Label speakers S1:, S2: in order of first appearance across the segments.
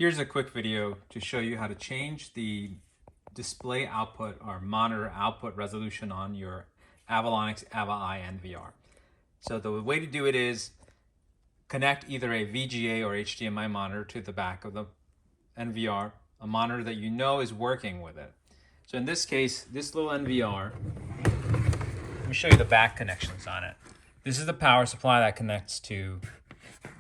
S1: Here's a quick video to show you how to change the display output or monitor output resolution on your Avalonix AvaEye NVR. So the way to do it is connect either a VGA or HDMI monitor to the back of the NVR, a monitor that you know is working with it. So in this case, this little NVR, let me show you the back connections on it. This is the power supply that connects to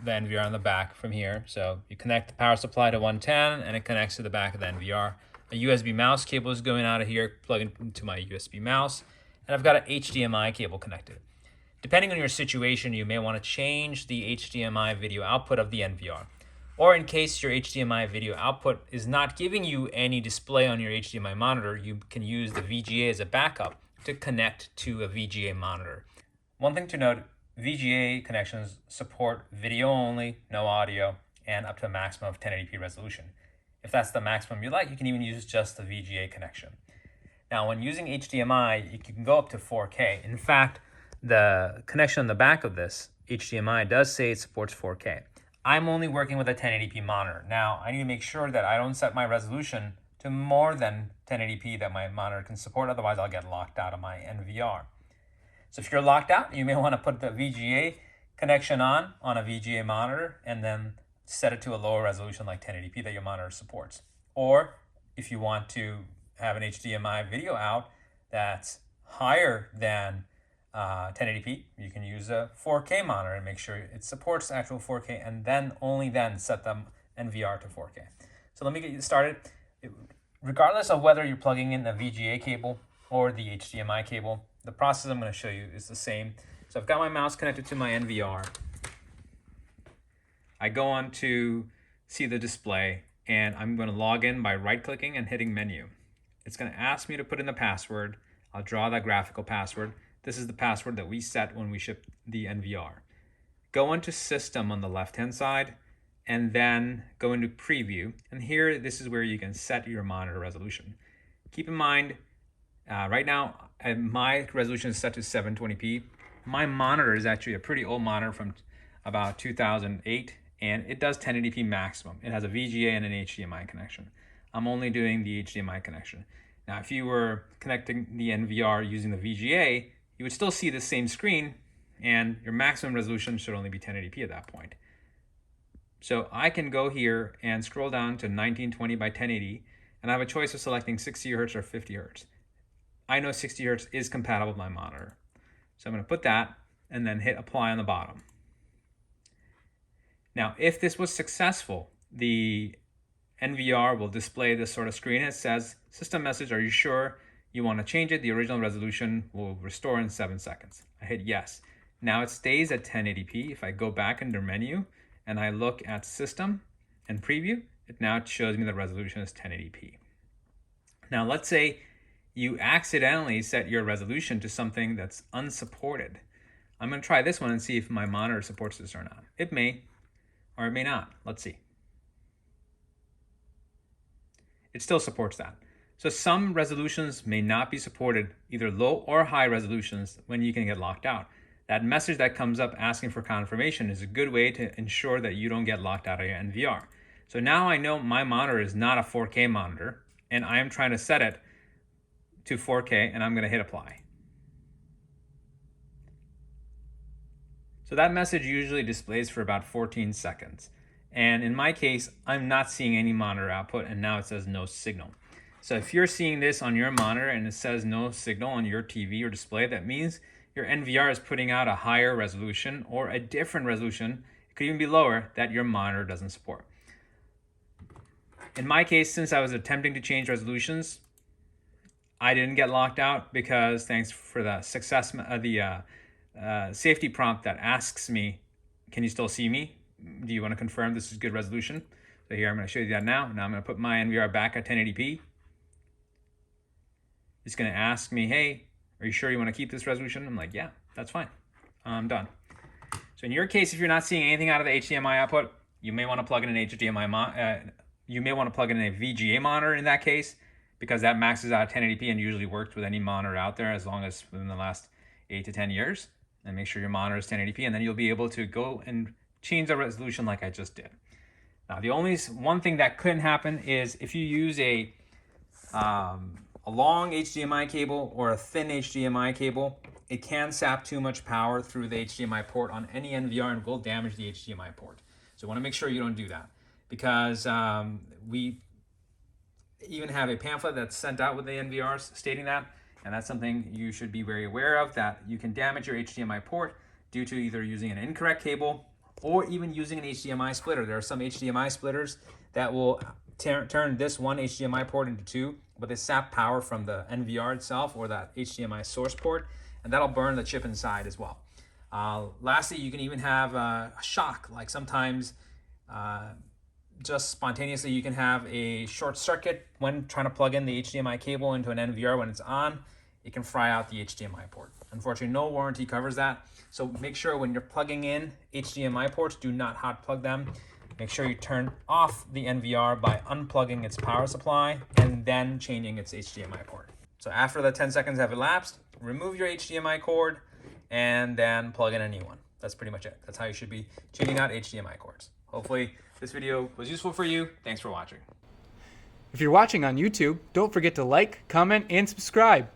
S1: the NVR on the back from here. So you connect the power supply to 110 and it connects to the back of the NVR. A USB mouse cable is going out of here, plugging into my USB mouse, and I've got an HDMI cable connected. Depending on your situation, you may want to change the HDMI video output of the NVR. Or in case your HDMI video output is not giving you any display on your HDMI monitor, you can use the VGA as a backup to connect to a VGA monitor. One thing to note, VGA connections support video only, no audio, and up to a maximum of 1080p resolution. If that's the maximum you like, you can even use just the VGA connection. Now, when using HDMI, you can go up to 4K. In fact, the connection on the back of this HDMI does say it supports 4K. I'm only working with a 1080p monitor. Now, I need to make sure that I don't set my resolution to more than 1080p that my monitor can support, otherwise I'll get locked out of my NVR. So if you're locked out, you may want to put the VGA connection on a VGA monitor and then set it to a lower resolution like 1080p that your monitor supports. Or if you want to have an HDMI video out that's higher than 1080p, you can use a 4K monitor and make sure it supports actual 4K, and then only then set the NVR to 4K. So let me get you started. Regardless of whether you're plugging in a VGA cable or the HDMI cable, the process I'm going to show you is the same. So I've got my mouse connected to my NVR. I go on to see the display, and I'm going to log in by right-clicking and hitting menu. It's going to ask me to put in the password. I'll draw that graphical password. This is the password that we set when we ship the NVR. Go into System on the left-hand side, and then go into Preview. And here, this is where you can set your monitor resolution. Keep in mind, right now, my resolution is set to 720p. My monitor is actually a pretty old monitor from about 2008, and it does 1080p maximum. It has a VGA and an HDMI connection. I'm only doing the HDMI connection. Now, if you were connecting the NVR using the VGA, you would still see the same screen, and your maximum resolution should only be 1080p at that point. So I can go here and scroll down to 1920 by 1080, and I have a choice of selecting 60 Hz or 50 Hz. I know 60 Hz is compatible with my monitor. So I'm going to put that and then hit apply on the bottom. Now, if this was successful, the NVR will display this sort of screen. It says, system message, are you sure you want to change it? The original resolution will restore in 7 seconds. I hit yes. Now it stays at 1080p. If I go back under menu and I look at system and preview, it now shows me the resolution is 1080p. Now let's say you accidentally set your resolution to something that's unsupported. I'm going to try this one and see if my monitor supports this or not. It may, or it may not. Let's see. It still supports that. So some resolutions may not be supported, either low or high resolutions, when you can get locked out. That message that comes up asking for confirmation is a good way to ensure that you don't get locked out of your NVR. So now I know my monitor is not a 4K monitor, and I am trying to set it to 4K, and I'm going to hit apply. So that message usually displays for about 14 seconds. And in my case, I'm not seeing any monitor output, and now it says no signal. So if you're seeing this on your monitor and it says no signal on your TV or display, that means your NVR is putting out a higher resolution or a different resolution, it could even be lower, that your monitor doesn't support. In my case, since I was attempting to change resolutions, I didn't get locked out because thanks for the safety prompt that asks me, can you still see me? Do you want to confirm this is good resolution? So here I'm going to show you that now. Now I'm going to put my NVR back at 1080p. It's going to ask me, hey, are you sure you want to keep this resolution? I'm like, yeah, that's fine. I'm done. So in your case, if you're not seeing anything out of the HDMI output, you may want to plug in an HDMI. You may want to plug in a VGA monitor in that case, because that maxes out 1080p and usually works with any monitor out there as long as within the last 8 to 10 years. And make sure your monitor is 1080p, and then you'll be able to go and change the resolution like I just did. Now, the only one thing that couldn't happen is if you use a long HDMI cable or a thin HDMI cable, it can sap too much power through the HDMI port on any NVR and will damage the HDMI port. So you want to make sure you don't do that, because we even have a pamphlet that's sent out with the NVRs stating that, and that's something you should be very aware of, that you can damage your HDMI port due to either using an incorrect cable or even using an HDMI splitter. There are some HDMI splitters that will turn this one HDMI port into two, but they sap power from the NVR itself or that HDMI source port, and that'll burn the chip inside as well. Lastly, you can even have a shock, like sometimes just spontaneously you can have a short circuit when trying to plug in the HDMI cable into an NVR. When it's on, it can fry out the HDMI port. Unfortunately, no warranty covers that. So make sure when you're plugging in HDMI ports, do not hot plug them. Make sure you turn off the NVR by unplugging its power supply and then changing its HDMI port. So after the 10 seconds have elapsed, remove your HDMI cord and then plug in a new one. That's pretty much it. That's how you should be changing out HDMI cords. Hopefully this video was useful for you. Thanks for watching.
S2: If you're watching on YouTube, don't forget to like, comment, and subscribe.